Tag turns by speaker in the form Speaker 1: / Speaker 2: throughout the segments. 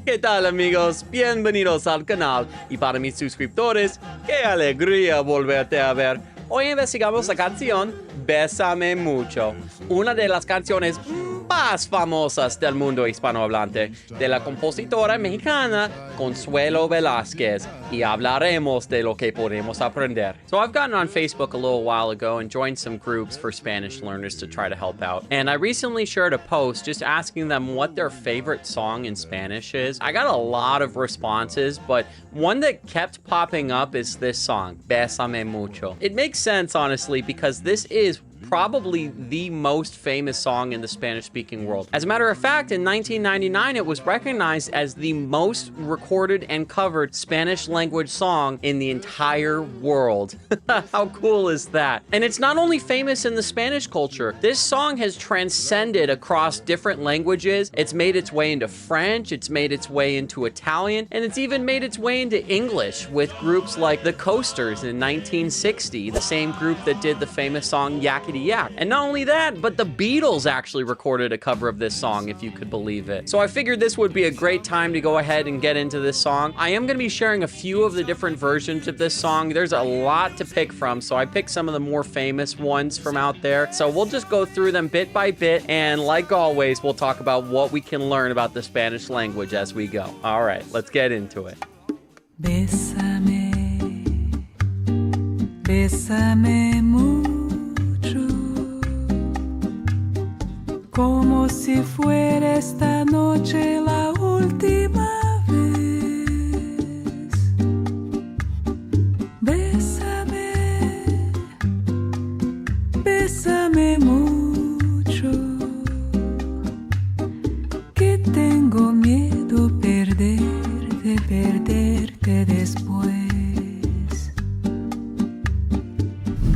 Speaker 1: ¿Qué tal, amigos? Bienvenidos al canal. Y para mis suscriptores, qué alegría volverte a ver. Hoy investigamos la canción Bésame Mucho, una de las canciones más famosas del mundo hispanohablante, de la compositora mexicana Consuelo Velázquez, y hablaremos de lo que podemos aprender. So I've gotten on Facebook a little while ago and joined some groups for Spanish learners to try to help out. And I recently shared a post just asking them what their favorite song in Spanish is. I got a lot of responses, but one that kept popping up is this song, Bésame Mucho. It makes sense, honestly, because this is probably the most famous song in the Spanish-speaking world. As a matter of fact, in 1999, it was recognized as the most recorded and covered Spanish-language song in the entire world. How cool is that? And it's not only famous in the Spanish culture. This song has transcended across different languages. It's made its way into French, it's made its way into Italian, and it's even made its way into English with groups like the Coasters in 1960, the same group that did the famous song Yakety Yak. And not only that, but the Beatles actually recorded a cover of this song, if you could believe it. So I figured this would be a great time to go ahead and get into this song. I am going to be sharing a few of the different versions of this song. There's a lot to pick from, so I picked some of the more famous ones from out there. So we'll just go through them bit by bit, and like always, we'll talk about what we can learn about the Spanish language as we go. All right, let's get into it.
Speaker 2: Bésame, bésame mucho, como si fuera esta noche la última vez. Bésame, bésame mucho, que tengo miedo perderte después.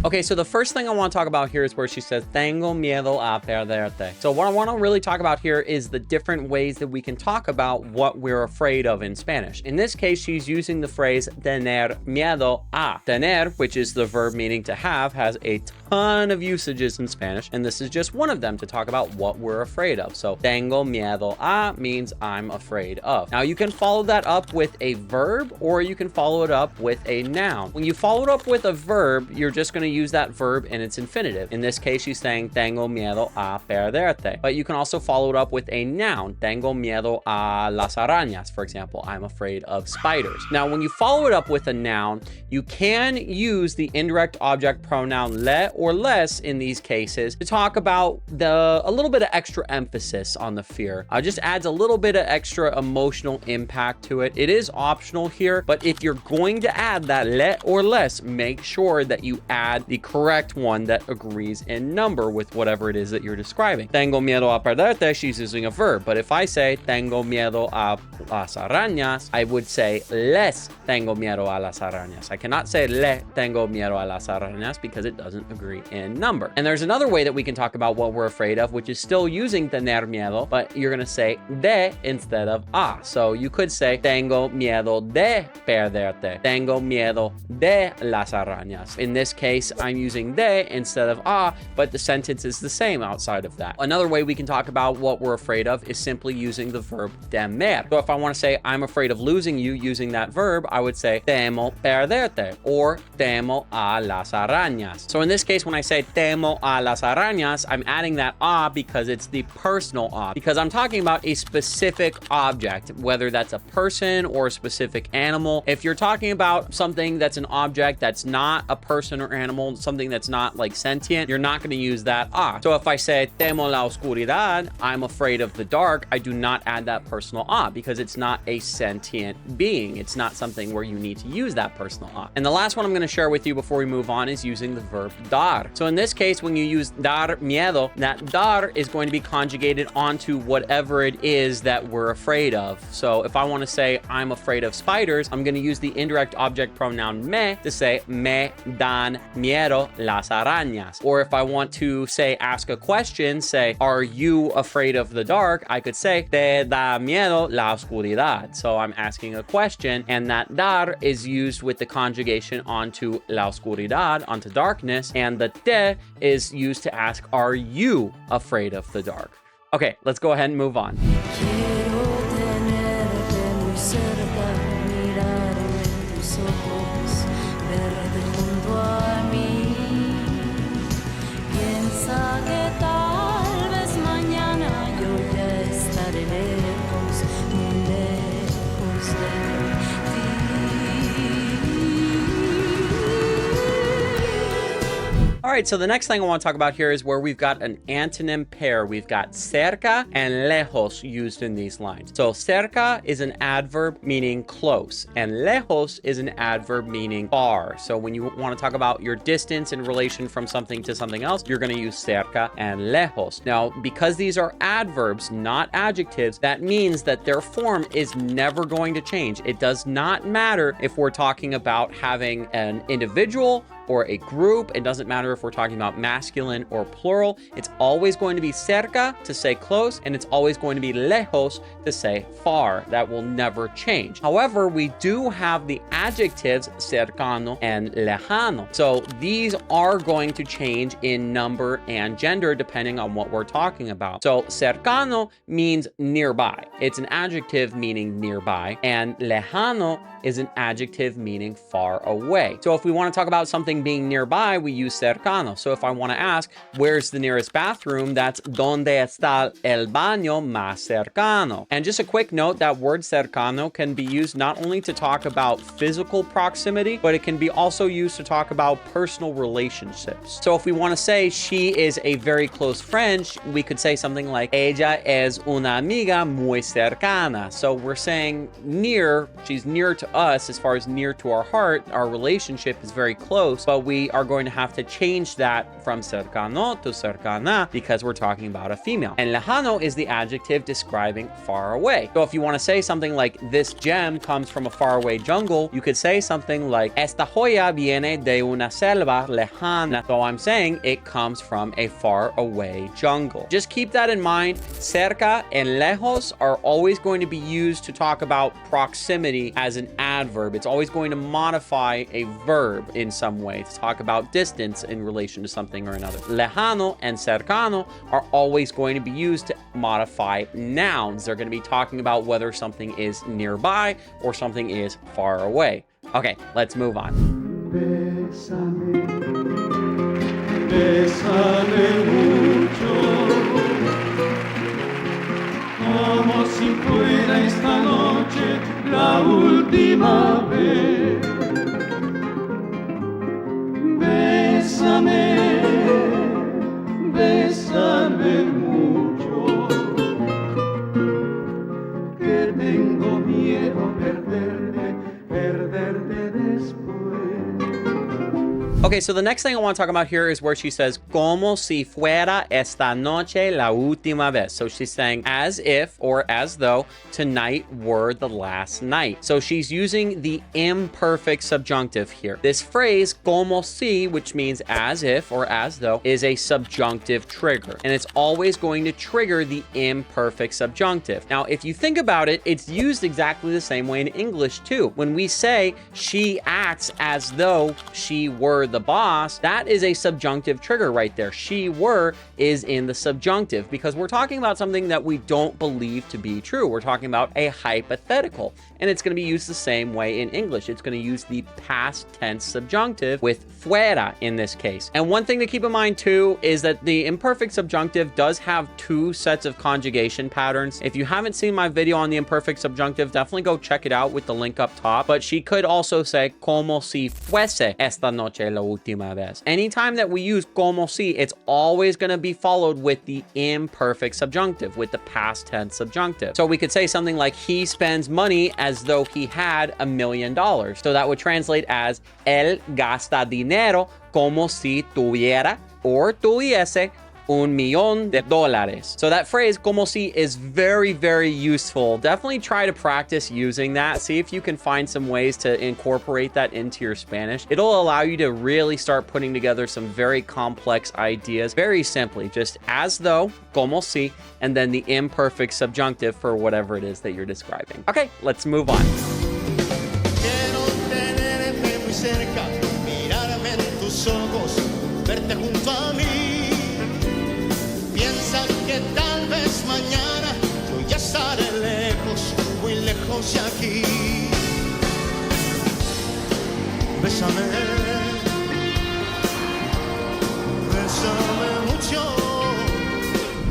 Speaker 1: Okay, so the first thing I want to talk about here is where she says, tengo miedo a perderte. So what I want to really talk about here is the different ways that we can talk about what we're afraid of in Spanish. In this case, she's using the phrase tener miedo a. Tener, which is the verb meaning to have, has a ton of usages in Spanish, and this is just one of them to talk about what we're afraid of. So tengo miedo a means I'm afraid of. Now you can follow that up with a verb, or you can follow it up with a noun. When you follow it up with a verb, you're just going to use that verb in its infinitive. In this case, she's saying tengo miedo a perderte. But you can also follow it up with a noun. Tengo miedo a las arañas, for example. I'm afraid of spiders. Now, when you follow it up with a noun, you can use the indirect object pronoun le or les in these cases to talk about a little bit of extra emphasis on the fear. Just adds a little bit of extra emotional impact to it. It is optional here, but if you're going to add that le or les, make sure that you add the correct one that agrees in number with whatever it is that you're describing. Tengo miedo a perderte, she's using a verb. But if I say tengo miedo a las arañas, I would say les tengo miedo a las arañas. I cannot say le tengo miedo a las arañas because it doesn't agree in number. And there's another way that we can talk about what we're afraid of, which is still using tener miedo, but you're going to say de instead of a. So you could say tengo miedo de perderte. Tengo miedo de las arañas. In this case, I'm using de instead of a, but the sentence is the same outside of that. Another way we can talk about what we're afraid of is simply using the verb temer. So if I want to say I'm afraid of losing you using that verb, I would say temo perderte or temo a las arañas. So in this case, when I say temo a las arañas, I'm adding that a because it's the personal a, because I'm talking about a specific object, whether that's a person or a specific animal. If you're talking about something that's an object that's not a person or animal, something that's not like sentient, you're not going to use that a. So if I say temo la oscuridad, I'm afraid of the dark, I do not add that personal a because it's not a sentient being. It's not something where you need to use that personal a. And the last one I'm going to share with you before we move on is using the verb dar. So in this case, when you use dar miedo, that dar is going to be conjugated onto whatever it is that we're afraid of. So if I want to say I'm afraid of spiders, I'm going to use the indirect object pronoun me to say me dan miedo las arañas. Or if I want to say ask a question, say are you afraid of the dark, I could say te da miedo la oscuridad. So I'm asking a question, and that dar is used with the conjugation onto la oscuridad, onto darkness, and the te is used to ask are you afraid of the dark. Okay, let's go ahead and move on.
Speaker 2: Quiero tenerte
Speaker 1: right, so the next thing I want to talk about here is where we've got an antonym pair. We've got cerca and lejos used in these lines. So cerca is an adverb meaning close, and lejos is an adverb meaning far. So when you want to talk about your distance in relation from something to something else, you're going to use cerca and lejos. Now, because these are adverbs, not adjectives, that means that their form is never going to change. It does not matter if we're talking about having an individual or a group. It doesn't matter if we're talking about masculine or plural. It's always going to be cerca to say close, and it's always going to be lejos to say far. That will never change. However, we do have the adjectives cercano and lejano. So these are going to change in number and gender depending on what we're talking about. So cercano means nearby. It's an adjective meaning nearby, and lejano is an adjective meaning far away. So if we want to talk about something being nearby, we use cercano. So if I want to ask, where's the nearest bathroom? That's donde está el baño más cercano. And just a quick note, that word cercano can be used not only to talk about physical proximity, but it can be also used to talk about personal relationships. So if we want to say she is a very close friend, we could say something like, ella es una amiga muy cercana. So we're saying near, she's near to us as far as near to our heart. Our relationship is very close, but we are going to have to change that from cercano to cercana because we're talking about a female. And lejano is the adjective describing far away. So if you want to say something like this gem comes from a faraway jungle, you could say something like esta joya viene de una selva lejana. So I'm saying it comes from a far away jungle. Just keep that in mind. Cerca and lejos are always going to be used to talk about proximity as an adverb. It's always going to modify a verb in some way to talk about distance in relation to something or another. Lejano and cercano are always going to be used to modify nouns. They're going to be talking about whether something is nearby or something is far away. Okay, let's move on.
Speaker 3: Bésame, bésame mucho, como si fuera esta noche la última vez. Bésame, bésame mucho, que tengo miedo perderte después.
Speaker 1: Okay, so the next thing I want to talk about here is where she says, como si fuera esta noche la última vez. So she's saying as if or as though tonight were the last night. So she's using the imperfect subjunctive here. This phrase, como si, which means as if or as though, is a subjunctive trigger. And it's always going to trigger the imperfect subjunctive. Now, if you think about it, it's used exactly the same way in English too. When we say she acts as though she were the boss, that is a subjunctive trigger right there. She were is in the subjunctive because we're talking about something that we don't believe to be true. We're talking about a hypothetical, and it's going to be used the same way in English. It's going to use the past tense subjunctive with fuera in this case. And one thing to keep in mind too is that the imperfect subjunctive does have two sets of conjugation patterns. If you haven't seen my video on the imperfect subjunctive, definitely go check it out with the link up top. But she could also say como si fuese esta noche la última vez. Anytime that we use como si, it's always going to be followed with the imperfect subjunctive, with the past tense subjunctive. So we could say something like he spends money as though he had $1 million. So that would translate as él gasta dinero como si tuviera or tuviese $1,000,000. So that phrase, como si, is very, very useful. Definitely try to practice using that. See if you can find some ways to incorporate that into your Spanish. It'll allow you to really start putting together some very complex ideas very simply, just as though, como si, and then the imperfect subjunctive for whatever it is that you're describing. Okay, let's move on.
Speaker 4: Quiero tenerte muy cerca, mirarme en tus ojos, verte junto a mí. Piensa que tal vez mañana yo ya estaré lejos, muy lejos de aquí. Bésame, bésame mucho.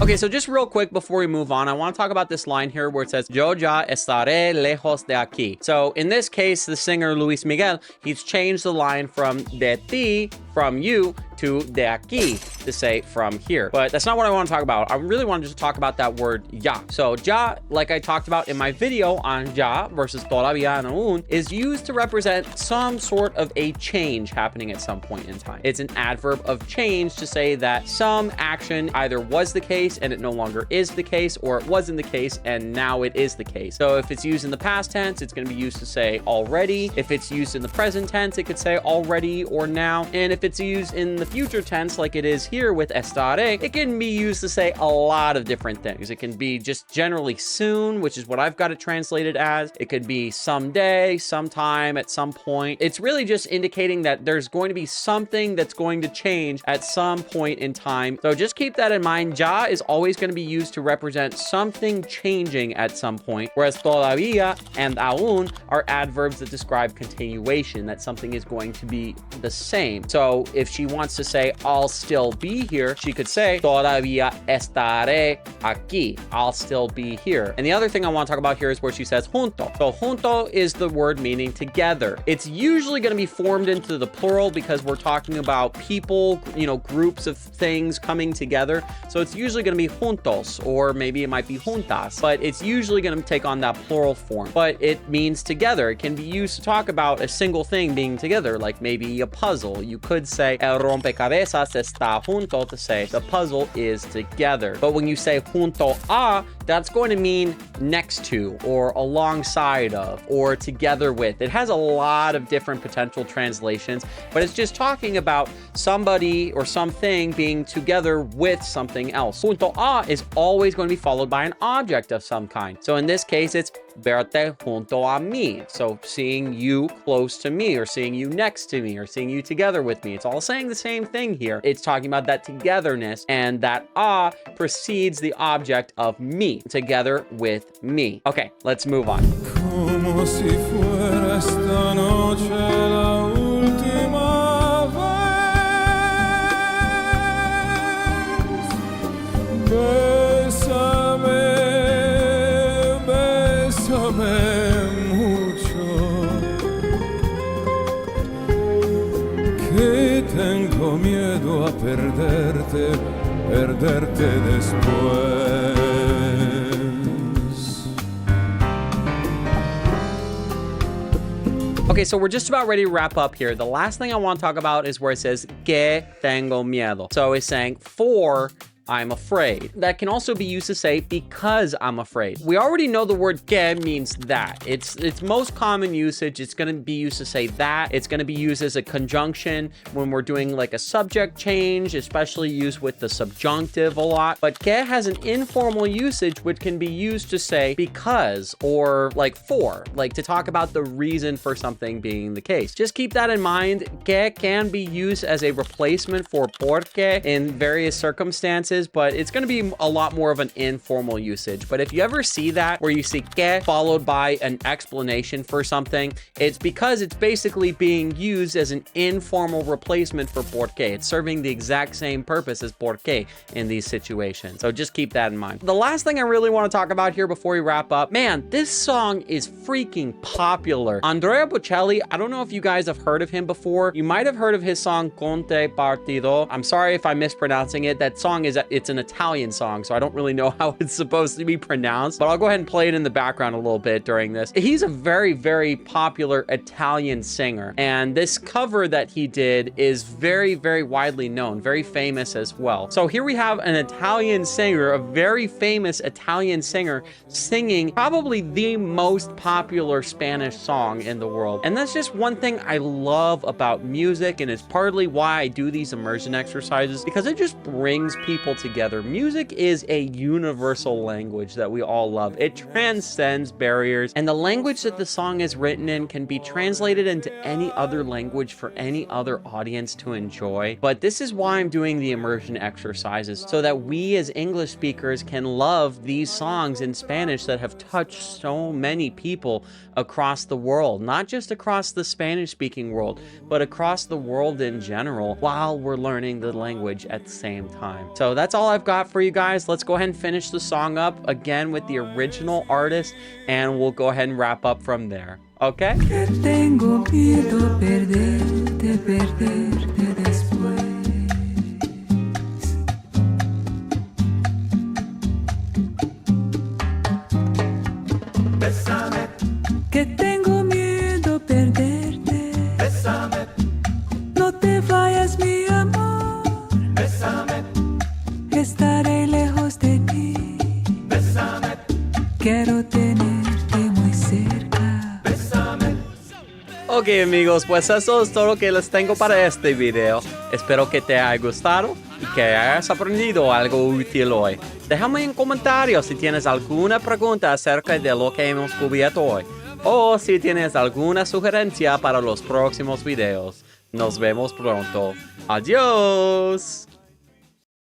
Speaker 1: Okay, so just real quick before we move on, I want to talk about this line here where it says, yo ya estaré lejos de aquí. So in this case, the singer Luis Miguel, he's changed the line from de ti from you to de aquí, to say from here. But that's not what I want to talk about. I really want to just talk about that word ya. So ya, like I talked about in my video on ya versus todavía and aún, is used to represent some sort of a change happening at some point in time. It's an adverb of change to say that some action either was the case and it no longer is the case, or it wasn't the case and now it is the case. So if it's used in the past tense, it's going to be used to say already. If it's used in the present tense, it could say already or now. And if it's used in the future tense, like it is here with estaré, it can be used to say a lot of different things. It can be just generally soon, which is what I've got it translated as. It could be someday, sometime, at some point. It's really just indicating that there's going to be something that's going to change at some point in time. So just keep that in mind. Ya is always going to be used to represent something changing at some point, whereas todavía and aún are adverbs that describe continuation, that something is going to be the same. So if she wants to say I'll still be here, she could say todavía estaré aquí. I'll still be here. And the other thing I want to talk about here is where she says junto. So junto is the word meaning together. It's usually going to be formed into the plural because we're talking about people, you know, groups of things coming together. So it's usually going to be juntos, or maybe it might be juntas, but it's usually going to take on that plural form. But it means together. It can be used to talk about a single thing being together, like maybe a puzzle. You could say el rompecabezas está junto, to say the puzzle is together. But when you say junto a, that's going to mean next to, or alongside of, or together with. It has a lot of different potential translations, but it's just talking about somebody or something being together with something else. Junto a is always going to be followed by an object of some kind. So in this case, it's verte junto a mí. So seeing you close to me, or seeing you next to me, or seeing you together with me. It's all saying the same thing here. It's talking about that togetherness, and that a precedes the object of me, together with me. Okay, let's move on.
Speaker 5: Como si fuera esta noche la última vez. Bésame, bésame mucho, que tengo miedo a perderte, perderte después.
Speaker 1: Okay, so we're just about ready to wrap up here. The last thing I want to talk about is where it says que tengo miedo. So it's saying for I'm afraid. That can also be used to say because I'm afraid. We already know the word que means that. It's most common usage. It's going to be used to say that. It's going to be used as a conjunction when we're doing like a subject change, especially used with the subjunctive a lot. But que has an informal usage which can be used to say because, or like for, like to talk about the reason for something being the case. Just keep that in mind. Que can be used as a replacement for porque in various circumstances, but it's going to be a lot more of an informal usage. But if you ever see that where you see que followed by an explanation for something, it's because it's basically being used as an informal replacement for porque. It's serving the exact same purpose as porque in these situations. So just keep that in mind. The last thing I really want to talk about here before we wrap up, man, this song is freaking popular. Andrea Bocelli, I don't know if you guys have heard of him before. You might have heard of his song Conte Partido. I'm sorry if I'm mispronouncing it. That song is it's an Italian song, so I don't really know how it's supposed to be pronounced, but I'll go ahead and play it in the background a little bit during this. He's a very, very popular Italian singer, and this cover that he did is very, very widely known, very famous as well. So here we have an Italian singer, a very famous Italian singer, singing probably the most popular Spanish song in the world. And that's just one thing I love about music, and it's partly why I do these immersion exercises, because it just brings people together. Music is a universal language that we all love. It transcends barriers, and the language that the song is written in can be translated into any other language for any other audience to enjoy. But this is why I'm doing the immersion exercises, so that we as English speakers can love these songs in Spanish that have touched so many people across the world, not just across the Spanish-speaking world, but across the world in general, while we're learning the language at the same time. So that's all I've got for you guys. Let's go ahead and finish the song up again with the original artist, and we'll go ahead and wrap up from there. Okay?
Speaker 2: Que tengo miedo perderte, perderte después. que tengo miedo perderte.
Speaker 3: Bésame,
Speaker 2: No te vayas, mi amor,
Speaker 3: bésame,
Speaker 2: estaré lejos de ti.
Speaker 3: bésame,
Speaker 2: Quiero tenerte muy cerca.
Speaker 3: bésame.
Speaker 1: Ok amigos, pues eso es todo lo que les tengo para este video. Espero que te haya gustado y que hayas aprendido algo útil hoy. Déjame en comentarios si tienes alguna pregunta acerca de lo que hemos cubierto hoy. O si tienes alguna sugerencia para los próximos videos. Nos vemos pronto. Adiós.